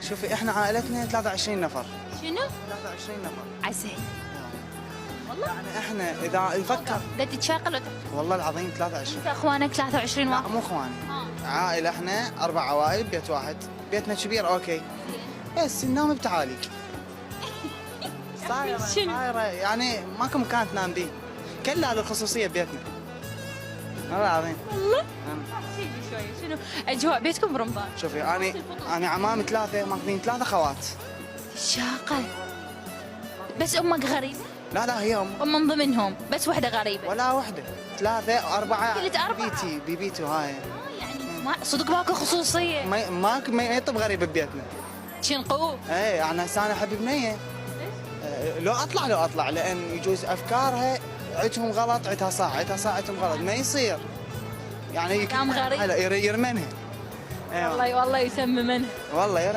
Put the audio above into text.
شوفي احنا عائلتنا 23 نفر. شنو؟ 23 نفر. عسى. والله يعني احنا اذا نفكر لا تتشاقل والله العظيم 23. انت اخوانك 23 لا واحد؟ مو اخواني. عائله احنا 4 عوائل ببيت واحد. بيتنا كبير اوكي. بس ننام بتعاليق. صايره يعني ماكو مكان تنام به. كلها هذه الخصوصيه ببيتنا. والله العظيم. والله؟ نعم. احكي لي شوي شنو اجواء بيتكم برمضان؟ شوفي انا عمامي 3 ماخذين 3 خوات. الشاقة. بس امك غريبة؟ لا هي من ضمنهم بس وحدة غريبة؟ ولا وحده 3 4. قلت 4. بيبيتي وهاي. يعني ما صدق ماكو خصوصية؟ ماكو ما يطب غريب ببيتنا. شنقوه؟ ايه انا هسه انا احب بنيه. لو اطلع لان يجوز افكارها عندهم غلط، عندها صح عندهم غلط، ما يصير يعني كلام غريب. يرمنها. والله يسممنها. والله يرمي